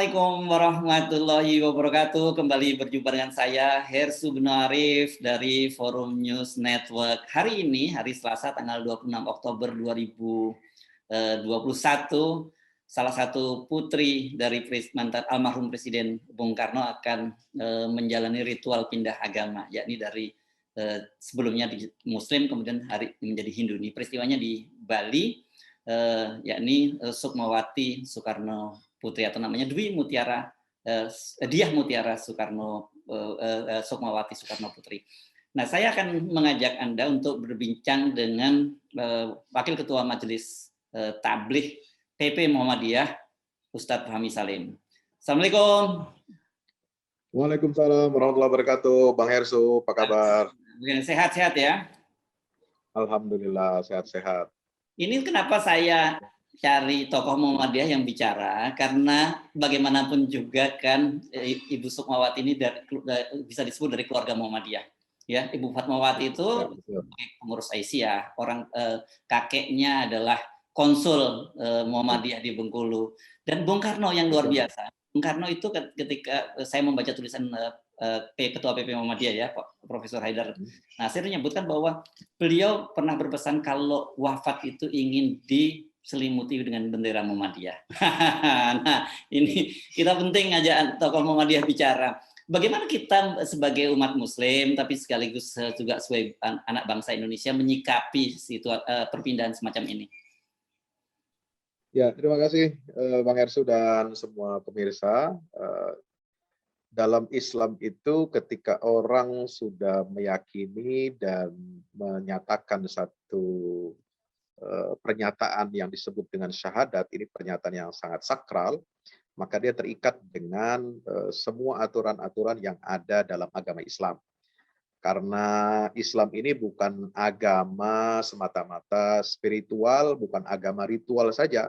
Assalamualaikum warahmatullahi wabarakatuh. Kembali berjumpa dengan saya, Hersu bin Arif dari Forum News Network. Hari ini, hari Selasa, tanggal 26 Oktober 2021, salah satu putri dari mantan almarhum Presiden Bung Karno akan menjalani ritual pindah agama, yakni dari sebelumnya di Muslim, kemudian hari menjadi Hindu. Ini peristiwanya di Bali, yakni Sukmawati Soekarno Putri, atau namanya Dwi Mutiara, Diah Mutiara Soekarno, Sukmawati Soekarno Putri. Nah, saya akan mengajak Anda untuk berbincang dengan Wakil Ketua Majelis Tabligh PP Muhammadiyah, Ustadz Fahmi Salim. Assalamualaikum. Waalaikumsalam warahmatullahi wabarakatuh. Bang Hersu, apa kabar? Sehat-sehat ya? Alhamdulillah, sehat-sehat. Ini kenapa saya cari tokoh Muhammadiyah yang bicara, karena bagaimanapun juga kan Ibu Sukmawati ini bisa disebut dari keluarga Muhammadiyah. Ya, Ibu Fatmawati itu pengurus Aisyah, kakeknya adalah konsul Muhammadiyah di Bengkulu, dan Bung Karno yang luar biasa. Bung Karno itu ketika saya membaca tulisan Ketua PP Muhammadiyah ya, Profesor Haidar Nasir menyebutkan bahwa beliau pernah berpesan kalau wafat itu ingin diselimuti dengan bendera Muhammadiyah. Nah, ini kita penting aja tokoh Muhammadiyah bicara. Bagaimana kita sebagai umat Muslim, tapi sekaligus juga sebagai anak bangsa Indonesia menyikapi perpindahan semacam ini? Ya, terima kasih Bang Hersu dan semua pemirsa. Dalam Islam itu ketika orang sudah meyakini dan menyatakan satu pernyataan yang disebut dengan syahadat, ini pernyataan yang sangat sakral, maka dia terikat dengan semua aturan-aturan yang ada dalam agama Islam. Karena Islam ini bukan agama semata-mata spiritual, bukan agama ritual saja,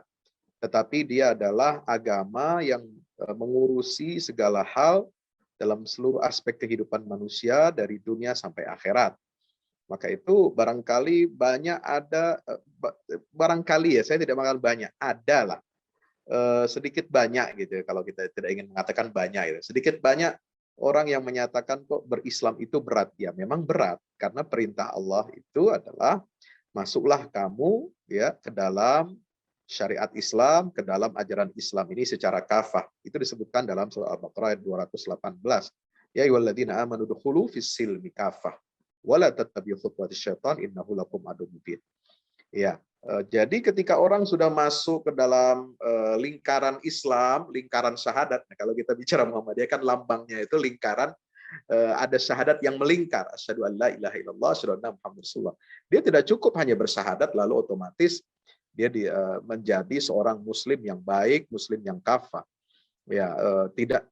tetapi dia adalah agama yang mengurusi segala hal dalam seluruh aspek kehidupan manusia dari dunia sampai akhirat. Maka itu barangkali banyak ada, barangkali ya, saya tidak mengatakan banyak, adalah sedikit banyak gitu, kalau kita tidak ingin mengatakan banyak, gitu. Sedikit banyak orang yang menyatakan kok berislam itu berat. Ya memang berat, karena perintah Allah itu adalah masuklah kamu ya ke dalam syariat Islam, ke dalam ajaran Islam ini secara kafah. Itu disebutkan dalam surah Al-Baqarah ayat 218. Ya ayyuhalladzina amanu dukhulu fis silmi kafah wala tattabi'u khutuwatis syaitan innahu lakum aduwwun mubin. Ya, jadi ketika orang sudah masuk ke dalam lingkaran Islam, lingkaran syahadat. Nah, kalau kita bicara Muhammadiyah kan lambangnya itu lingkaran, ada syahadat yang melingkar. Asyhadu an la ilaha illallah, asyhadu anna Muhammadar Rasulullah. Dia tidak cukup hanya bersyahadat lalu otomatis dia menjadi seorang muslim yang baik, muslim yang kafah. Ya,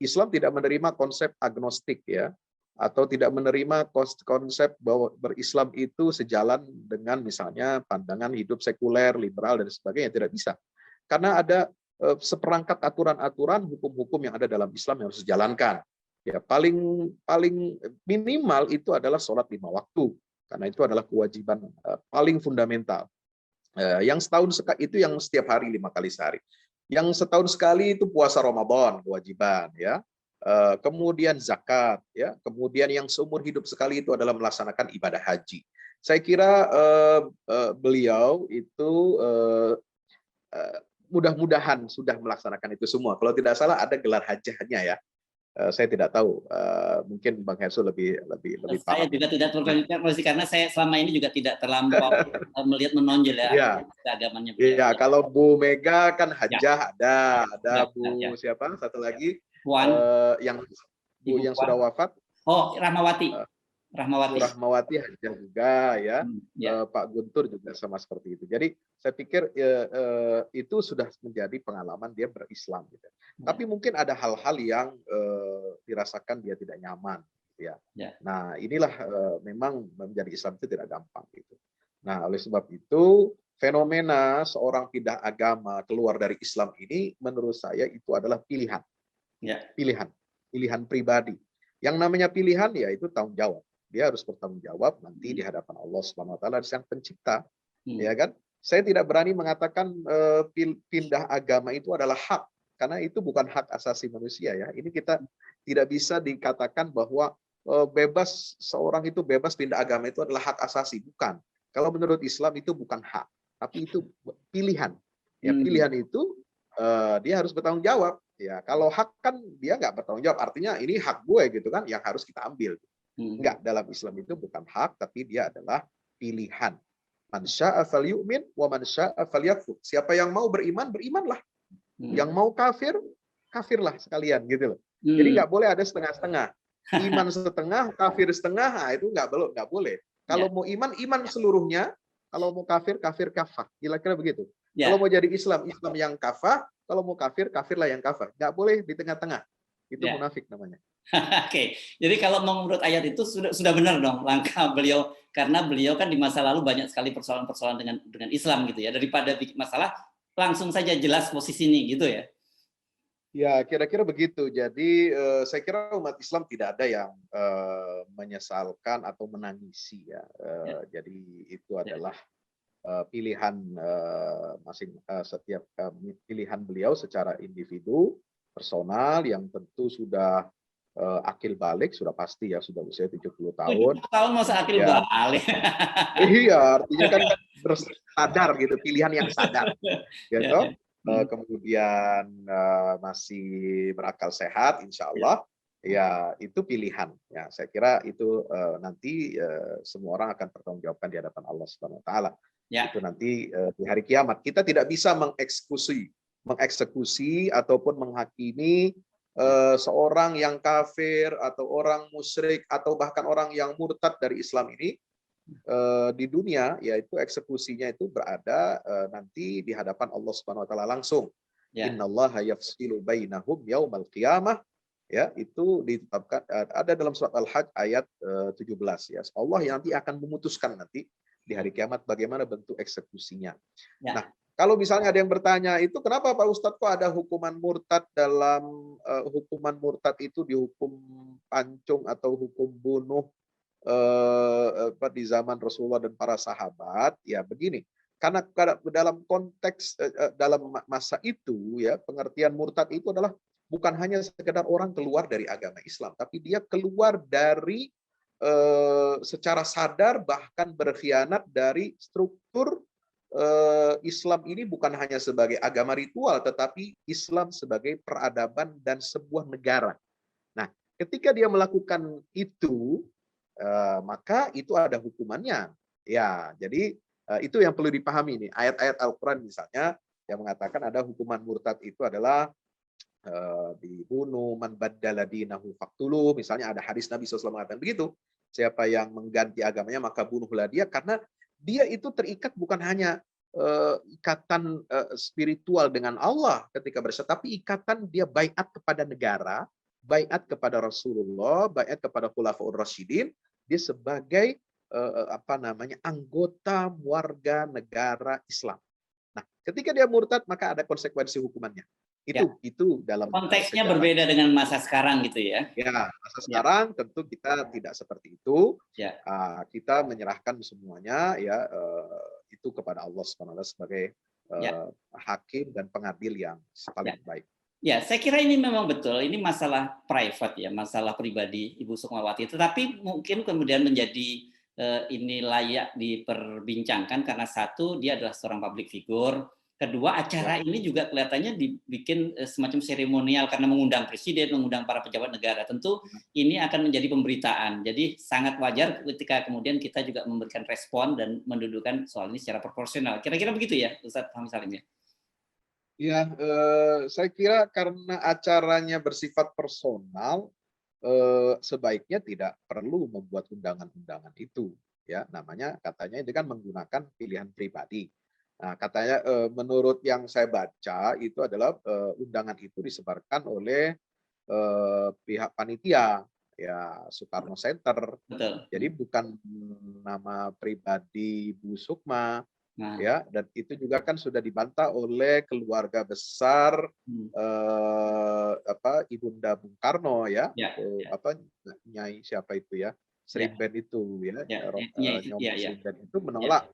Islam tidak menerima konsep agnostik ya, atau tidak menerima konsep bahwa berislam itu sejalan dengan misalnya pandangan hidup sekuler, liberal dan sebagainya, tidak bisa. Karena ada seperangkat aturan-aturan hukum-hukum yang ada dalam Islam yang harus dijalankan. Ya, paling minimal itu adalah sholat 5 waktu, karena itu adalah kewajiban paling fundamental. Yang setahun sekali itu yang setiap hari 5 kali sehari. Yang setahun sekali itu puasa Ramadan kewajiban ya. Kemudian zakat ya. Kemudian yang seumur hidup sekali itu adalah melaksanakan ibadah haji. Saya kira beliau itu mudah-mudahan sudah melaksanakan itu semua. Kalau tidak salah ada gelar hajahnya ya. Saya tidak tahu, mungkin Bang Hersu lebih paham. Saya juga tidak terkonfirmasi karena saya selama ini juga tidak terlampau melihat menonjol ya keagamannya beliau. Iya, kalau Bu Mega kan hajah ada Bu siapa? Satu lagi yang Bu yang sudah wafat. Oh, Rahmawati. Rahmawati hajah juga ya. Pak Guntur juga sama seperti itu. Jadi saya pikir itu sudah menjadi pengalaman dia berislam gitu. Tapi mungkin ada hal-hal yang dirasakan dia tidak nyaman gitu ya. Nah, inilah memang menjadi Islam itu tidak gampang gitu. Nah, oleh sebab itu fenomena seorang pindah agama keluar dari Islam ini menurut saya itu adalah pilihan. Pilihan pribadi. Yang namanya pilihan ya itu tanggung jawab. Dia harus bertanggung jawab nanti di hadapan Allah Subhanahu wa taala, Sang Pencipta. Ya kan? Saya tidak berani mengatakan pindah agama itu adalah hak. karena itu bukan hak asasi manusia ya. Ini kita tidak bisa dikatakan bahwa bebas seorang itu bebas pindah agama itu adalah hak asasi, bukan. Kalau menurut Islam itu bukan hak, tapi itu pilihan. Ya, pilihan itu dia harus bertanggung jawab. Ya, kalau hak kan dia nggak bertanggung jawab, artinya ini hak gue gitu kan, yang harus kita ambil. Enggak, dalam Islam itu bukan hak, tapi dia adalah pilihan. Man syaa'a falyu'min wa man syaa'a falyakfur. Siapa yang mau beriman, berimanlah. Yang mau kafir, kafirlah sekalian gitu loh. Jadi nggak boleh ada setengah-setengah. Iman setengah, kafir setengah, nah itu nggak boleh. Kalau mau iman, iman seluruhnya. Kalau mau kafir, kafir kafah. Kira-kira begitu. Kalau mau jadi Islam, Islam yang kafah. Kalau mau kafir, kafirlah yang kafah. Nggak boleh di tengah-tengah. Itu munafik namanya. Oke, jadi kalau menurut ayat itu sudah benar dong langkah beliau, karena beliau kan di masa lalu banyak sekali persoalan-persoalan dengan Islam gitu ya, daripada bikin masalah langsung saja jelas posisi ini gitu ya. Ya, kira-kira begitu. Jadi saya kira umat Islam tidak ada yang menyesalkan atau menangisi ya. Jadi itu adalah pilihan setiap pilihan beliau secara individu, personal yang tentu sudah akil balik, sudah pasti ya, sudah usia 70 tahun. 70 tahun masa akil Ya. balik. Iya, artinya kan bersadar gitu, pilihan yang sadar. Gitu. Kemudian masih berakal sehat, insya Allah, ya itu pilihan. Ya, saya kira itu nanti semua orang akan bertanggungjawabkan di hadapan Allah Subhanahu Wa Taala. Itu nanti di hari kiamat. Kita tidak bisa mengeksekusi ataupun menghakimi seorang yang kafir atau orang musyrik atau bahkan orang yang murtad dari Islam ini di dunia, yaitu eksekusinya itu berada nanti di hadapan Allah Subhanahu Wa Taala langsung. Innallaha yafsilu bainahum yaumal qiyamah, ya, itu ditetapkan ada dalam surat Al-Hajj ayat 17 ya. Allah yang nanti akan memutuskan nanti di hari kiamat bagaimana bentuk eksekusinya. Nah, kalau misalnya ada yang bertanya, itu kenapa Pak Ustadz kok ada hukuman murtad dalam hukuman murtad itu dihukum pancung atau hukum bunuh di zaman Rasulullah dan para sahabat? Ya begini, karena dalam konteks dalam masa itu ya, pengertian murtad itu adalah bukan hanya sekedar orang keluar dari agama Islam, tapi dia keluar dari secara sadar bahkan berkhianat dari struktur Islam ini, bukan hanya sebagai agama ritual, tetapi Islam sebagai peradaban dan sebuah negara. Nah, ketika dia melakukan itu, maka itu ada hukumannya. Ya, jadi itu yang perlu dipahami nih. Ayat-ayat Al-Quran misalnya yang mengatakan ada hukuman murtad itu adalah dibunuh, man baddala dinahu faqtuluh. Misalnya ada hadis Nabi SAW mengatakan begitu. Siapa yang mengganti agamanya maka bunuhlah dia, karena dia itu terikat bukan hanya ikatan spiritual dengan Allah ketika bersatu, tapi ikatan dia baiat kepada negara, baiat kepada Rasulullah, baiat kepada Khulafaur Rasyidin, dia sebagai anggota warga negara Islam. Nah, ketika dia murtad maka ada konsekuensi hukumannya. Itu dalam konteksnya sejarah. Berbeda dengan masa sekarang gitu ya. Ya, masa sekarang tentu kita tidak seperti itu. Kita menyerahkan semuanya ya itu kepada Allah SWT sebagai hakim dan pengadil yang paling baik. Ya, saya kira ini memang betul. Ini masalah private ya, masalah pribadi Ibu Sukmawati. Tetapi mungkin kemudian menjadi ini layak diperbincangkan karena satu, dia adalah seorang public figure. Kedua, acara ini juga kelihatannya dibikin semacam seremonial karena mengundang presiden, mengundang para pejabat negara. Tentu ini akan menjadi pemberitaan. Jadi sangat wajar ketika kemudian kita juga memberikan respon dan mendudukan soal ini secara proporsional. Kira-kira begitu ya, Ustadz Fahmi Salim ya? Ya, saya kira karena acaranya bersifat personal, sebaiknya tidak perlu membuat undangan-undangan itu. Ya, namanya katanya itu kan menggunakan pilihan pribadi. Nah, katanya menurut yang saya baca itu adalah undangan itu disebarkan oleh pihak panitia ya, Soekarno Center. Betul. Jadi bukan nama pribadi Bu Sukma. Ya, dan itu juga kan sudah dibantah oleh keluarga besar Ibunda Bung Karno ya. Nyai siapa itu ya? Srimben itu ya. Nyomo Srimben itu menolak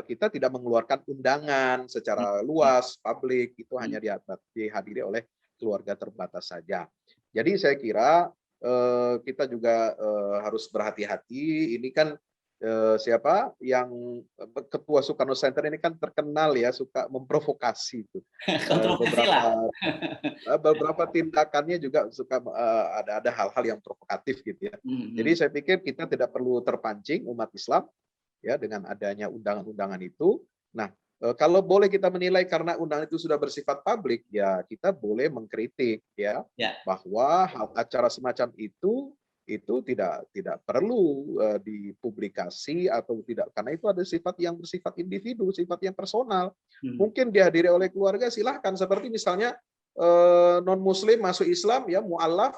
kita tidak mengeluarkan undangan secara luas, publik, itu hanya dihadiri oleh keluarga terbatas saja. Jadi saya kira kita juga harus berhati-hati. Ini kan siapa yang ketua Soekarno Center ini kan terkenal ya suka memprovokasi itu. Kontroversi lah. Beberapa tindakannya juga suka ada hal-hal yang provokatif gitu ya. Jadi saya pikir kita tidak perlu terpancing umat Islam ya dengan adanya undangan-undangan itu. Nah, kalau boleh kita menilai karena undangan itu sudah bersifat publik, ya kita boleh mengkritik ya, bahwa acara semacam itu tidak perlu dipublikasi atau tidak, karena itu ada sifat yang bersifat individu, sifat yang personal. Mungkin dihadiri oleh keluarga, silahkan, seperti misalnya non muslim masuk Islam ya, mu'alaf,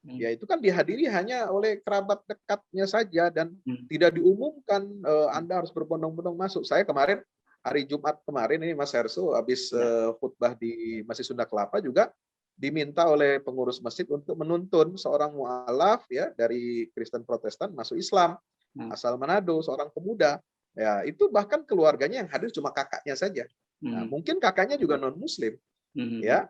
ya itu kan dihadiri hanya oleh kerabat dekatnya saja dan tidak diumumkan Anda harus berbondong-bondong masuk. Saya kemarin hari Jumat kemarin ini Mas Herso habis khutbah di Masjid Sunda Kelapa juga diminta oleh pengurus masjid untuk menuntun seorang mualaf ya dari Kristen Protestan masuk Islam asal Manado, seorang pemuda. Ya, itu bahkan keluarganya yang hadir cuma kakaknya saja. Nah, mungkin kakaknya juga non muslim. Ya,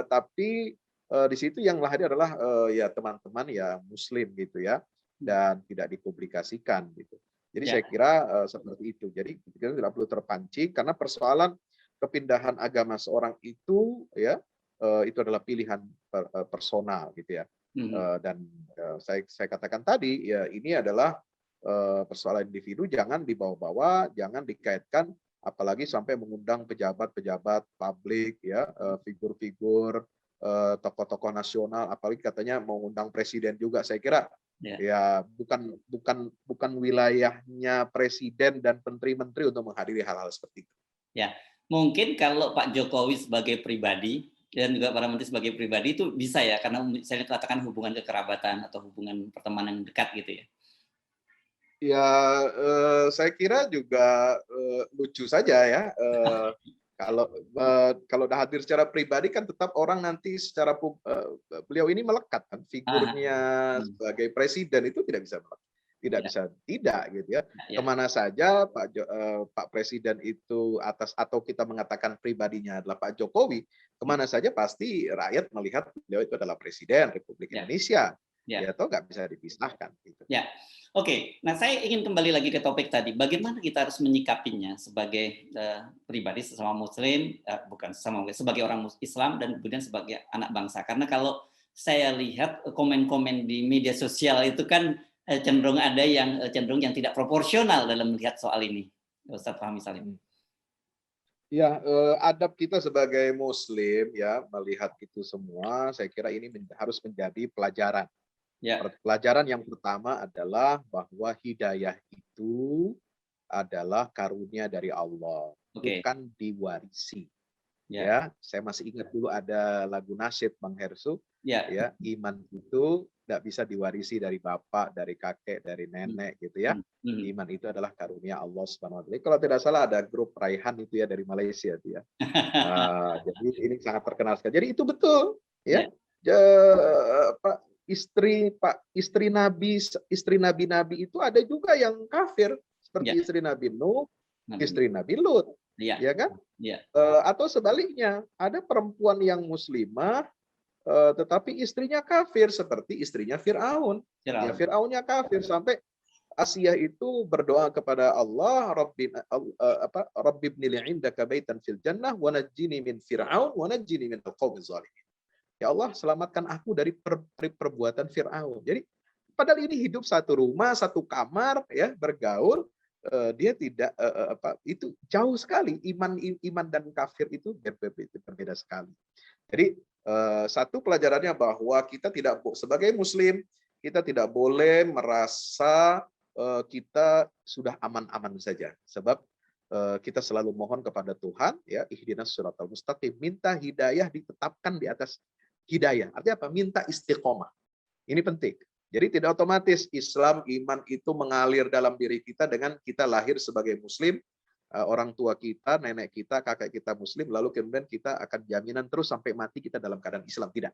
tapi di situ yang hadir adalah ya teman-teman ya muslim gitu ya, dan tidak dipublikasikan gitu. Jadi saya kira seperti itu. Jadi kita tidak perlu terpancing karena persoalan kepindahan agama seorang itu ya itu adalah pilihan personal gitu ya. Dan saya katakan tadi ya ini adalah persoalan individu, jangan dibawa-bawa, jangan dikaitkan apalagi sampai mengundang pejabat-pejabat publik ya, figur-figur tokoh-tokoh nasional, apalagi katanya mau undang presiden juga. Saya kira ya bukan wilayahnya presiden dan menteri-menteri untuk menghadiri hal-hal seperti itu. Ya, mungkin kalau Pak Jokowi sebagai pribadi dan juga para menteri sebagai pribadi itu bisa ya, karena saya katakan hubungan kekerabatan atau hubungan pertemanan dekat gitu ya. Ya, saya kira juga lucu saja ya. Kalau hadir secara pribadi kan tetap orang nanti secara beliau ini melekat kan figurnya sebagai presiden itu tidak bisa tidak gitu ya. Kemana saja Pak Presiden itu atau kita mengatakan pribadinya adalah Pak Jokowi, kemana saja pasti rakyat melihat beliau itu adalah Presiden Republik Indonesia. Ya, atau nggak bisa dipisahkan gitu. Ya. Oke, nah saya ingin kembali lagi ke topik tadi. Bagaimana kita harus menyikapinya sebagai pribadi sesama Muslim, bukan sesama Muslim, sebagai orang Islam dan kemudian sebagai anak bangsa. Karena kalau saya lihat komen-komen di media sosial itu kan cenderung ada yang tidak proporsional dalam melihat soal ini, Ustaz Fahmi Salim. Ya, adab kita sebagai Muslim ya melihat itu semua, saya kira ini harus menjadi pelajaran. Pelajaran yang pertama adalah bahwa hidayah itu adalah karunia dari Allah, bukan diwarisi. Ya, saya masih ingat dulu ada lagu nasyid Bang Hersu, ya, iman itu tidak bisa diwarisi dari bapak, dari kakek, dari nenek gitu ya. Iman itu adalah karunia Allah Subhanahu wa taala. Kalau tidak salah ada grup Raihan itu ya dari Malaysia itu ya. Jadi ini sangat terkenal sekali. Jadi itu betul ya. Istri nabi itu ada juga yang kafir seperti istri Nabi Nuh, istri Nabi Lut, ya kan? Atau sebaliknya ada perempuan yang muslimah tetapi istrinya kafir seperti istrinya Firaun. Ya, Firaunnya kafir sampai Asia itu berdoa kepada Allah, Rabbibni li'indaka baitan fil jannah wa najjini min Fir'aun wa najjini min al-qaumiz zalimin. Ya Allah, selamatkan aku dari perbuatan Firaun. Jadi padahal ini hidup satu rumah, satu kamar, ya bergaul, dia tidak itu jauh sekali iman dan kafir itu berbeda sekali. Jadi satu pelajarannya bahwa kita tidak sebagai Muslim kita tidak boleh merasa kita sudah aman-aman saja, sebab kita selalu mohon kepada Tuhan, ya ihdinas siratal mustaqim, minta hidayah ditetapkan di atas hidayah. Artinya apa? Minta istiqomah. Ini penting. Jadi tidak otomatis Islam, iman itu mengalir dalam diri kita dengan kita lahir sebagai Muslim, orang tua kita, nenek kita, kakek kita Muslim, lalu kemudian kita akan jaminan terus sampai mati kita dalam keadaan Islam. Tidak.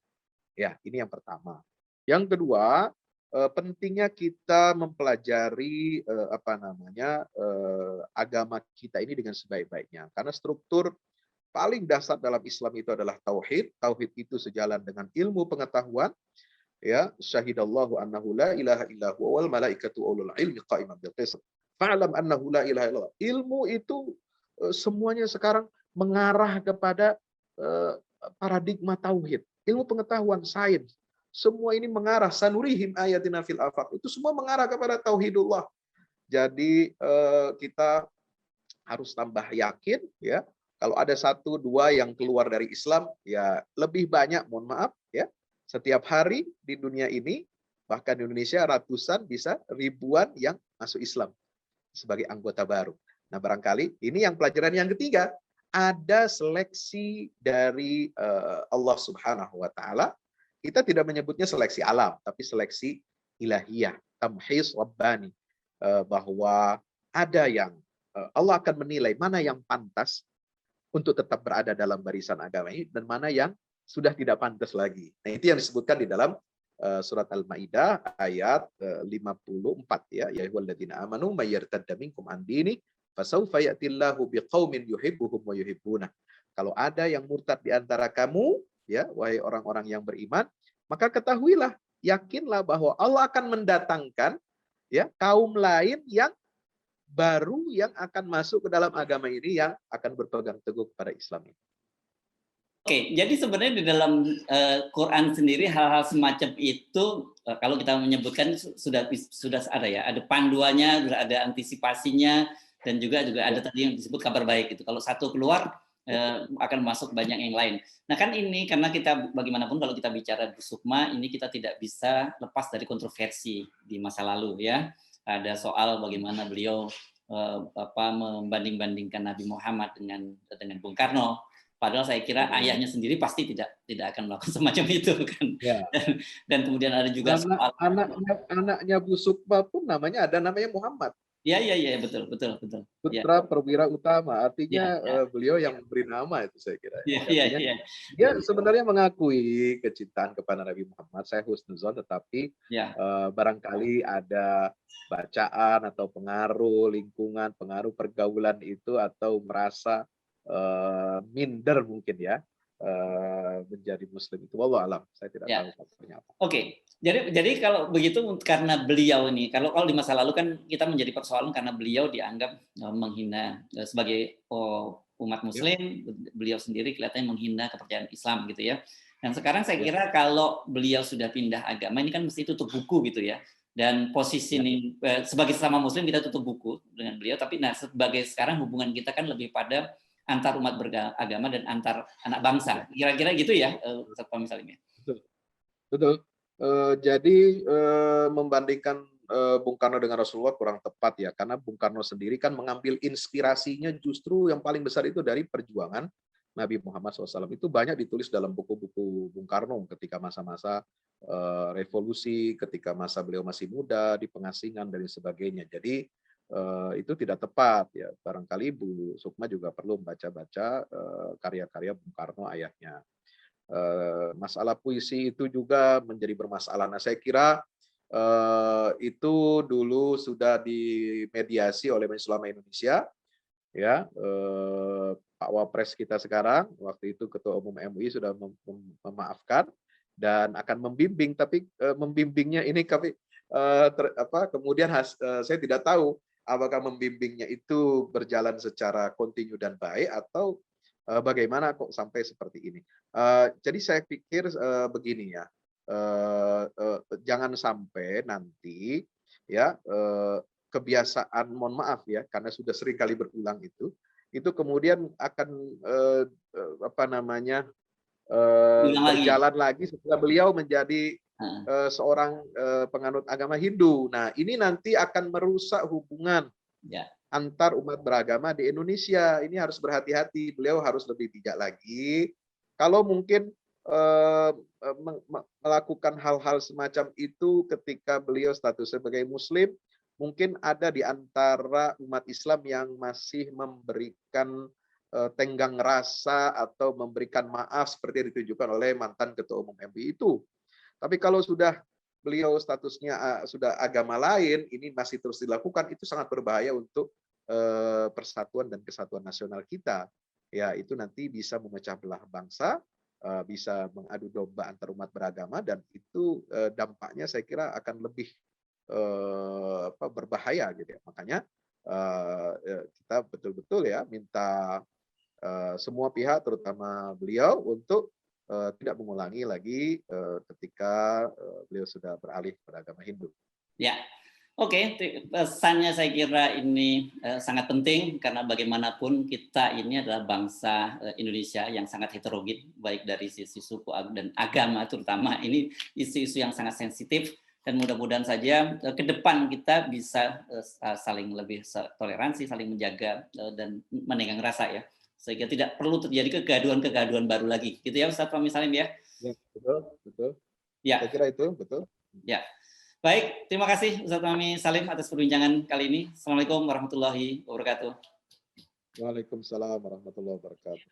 Ya, ini yang pertama. Yang kedua, pentingnya kita mempelajari agama kita ini dengan sebaik-baiknya. Karena struktur paling dasar dalam Islam itu adalah tauhid. Tauhid itu sejalan dengan ilmu pengetahuan. Ya, syahidallahu annahu la ilaha illa huwa wal malaikatu ulul ilmi qa'iman bil qist. Fa'lam annahu la ilaha illallah. Ilmu itu semuanya sekarang mengarah kepada paradigma tauhid. Ilmu pengetahuan, sains, semua ini mengarah sanurihim ayatina fil afaq. Itu semua mengarah kepada tauhidullah. Jadi kita harus tambah yakin, ya. Kalau ada satu dua yang keluar dari Islam, ya lebih banyak, mohon maaf, ya. Setiap hari di dunia ini, bahkan di Indonesia ratusan bisa ribuan yang masuk Islam sebagai anggota baru. Nah, barangkali ini yang pelajaran yang ketiga, ada seleksi dari Allah Subhanahu wa taala. Kita tidak menyebutnya seleksi alam, tapi seleksi ilahiyah, tamhis rabbani, bahwa ada yang Allah akan menilai mana yang pantas untuk tetap berada dalam barisan agama ini dan mana yang sudah tidak pantas lagi. Nah, itu yang disebutkan di dalam surat Al-Maidah ayat 54, ya, ya ayyuhalladzina amanu may yartadda minkum an dini fasawfa ya'tillahu biqaumin yuhibbuhum wa yuhibbunah. Kalau ada yang murtad di antara kamu, ya, wahai orang-orang yang beriman, maka ketahuilah, yakinlah bahwa Allah akan mendatangkan, ya, kaum lain yang baru yang akan masuk ke dalam agama ini, yang akan berpegang teguh pada Islam ini. Oke, jadi sebenarnya di dalam Quran sendiri hal-hal semacam itu kalau kita menyebutkan sudah ada ya, ada panduannya, sudah ada antisipasinya, dan juga ada tadi yang disebut kabar baik gitu. Kalau satu keluar akan masuk banyak yang lain. Nah kan ini karena kita bagaimanapun kalau kita bicara Bu Sukma ini kita tidak bisa lepas dari kontroversi di masa lalu ya. Ada soal bagaimana beliau membanding-bandingkan Nabi Muhammad dengan Bung Karno. Padahal saya kira ayahnya sendiri pasti tidak akan melakukan semacam itu kan. Ya. Dan kemudian ada juga soal anaknya Bu Sukma pun namanya Muhammad. Ya, betul. Putra perwira utama, artinya ya. beliau yang memberi nama itu, saya kira. Iya. Dia sebenarnya mengakui kecintaan kepada Nabi Muhammad, saya husnuzon, tetapi barangkali ada bacaan atau pengaruh lingkungan, pengaruh pergaulan itu, atau merasa minder mungkin ya menjadi Muslim itu. Wallahu alam, saya tidak tahu faktornya apa. Oke. Jadi kalau begitu karena beliau ini, kalau di masa lalu kan kita menjadi persoalan karena beliau dianggap menghina sebagai umat Muslim, beliau sendiri kelihatannya menghina kepercayaan Islam gitu ya. Dan sekarang saya kira kalau beliau sudah pindah agama ini kan mesti tutup buku gitu ya. Dan posisi ini sebagai sesama Muslim kita tutup buku dengan beliau, tapi sebagai sekarang hubungan kita kan lebih pada antar umat beragama dan antar anak bangsa. Kira-kira gitu ya, Ustaz Fahmi Salim. Betul. Jadi membandingkan Bung Karno dengan Rasulullah kurang tepat ya, karena Bung Karno sendiri kan mengambil inspirasinya justru yang paling besar itu dari perjuangan Nabi Muhammad SAW. Itu banyak ditulis dalam buku-buku Bung Karno ketika masa-masa revolusi, ketika masa beliau masih muda di pengasingan dan sebagainya. Jadi itu tidak tepat ya. Barangkali Bu Sukma juga perlu membaca-baca karya-karya Bung Karno ayahnya. Masalah puisi itu juga menjadi bermasalah. Nah, saya kira itu dulu sudah dimediasi oleh Majelis Ulama Indonesia, ya. Pak Wapres kita sekarang, waktu itu Ketua Umum MUI sudah memaafkan dan akan membimbing, tapi membimbingnya ini kemudian saya tidak tahu apakah membimbingnya itu berjalan secara kontinu dan baik atau bagaimana kok sampai seperti ini. Jadi saya pikir begini ya, jangan sampai nanti ya kebiasaan, mohon maaf ya, karena sudah sering kali berulang itu kemudian akan berjalan lagi setelah beliau menjadi seorang penganut agama Hindu. Nah, ini nanti akan merusak hubungan antar umat beragama di Indonesia. Ini harus berhati-hati. Beliau harus lebih bijak lagi. Kalau mungkin melakukan hal-hal semacam itu ketika beliau status sebagai Muslim, mungkin ada di antara umat Islam yang masih memberikan tenggang rasa atau memberikan maaf seperti yang ditunjukkan oleh mantan Ketua Umum MUI itu. Tapi kalau sudah beliau statusnya sudah agama lain, ini masih terus dilakukan, itu sangat berbahaya untuk persatuan dan kesatuan nasional kita. Ya, itu nanti bisa memecah belah bangsa, bisa mengadu domba antar umat beragama, dan itu dampaknya saya kira akan lebih berbahaya gitu ya. Makanya kita betul-betul ya minta semua pihak, terutama beliau, untuk tidak mengulangi lagi ketika beliau sudah beralih beragama Hindu. Ya, oke. Pesannya saya kira ini sangat penting karena bagaimanapun kita ini adalah bangsa Indonesia yang sangat heterogen, baik dari sisi suku dan agama terutama. Ini isu-isu yang sangat sensitif dan mudah-mudahan saja ke depan kita bisa saling lebih toleransi, saling menjaga dan menenggang rasa ya. Sehingga tidak perlu terjadi kegaduhan-kegaduhan baru lagi. Gitu ya Ustaz Fahmi Salim ya? Ya, betul, betul. Ya. Saya kira itu, betul. Ya. Baik, terima kasih Ustaz Fahmi Salim atas perbincangan kali ini. Assalamualaikum warahmatullahi wabarakatuh. Waalaikumsalam warahmatullahi wabarakatuh.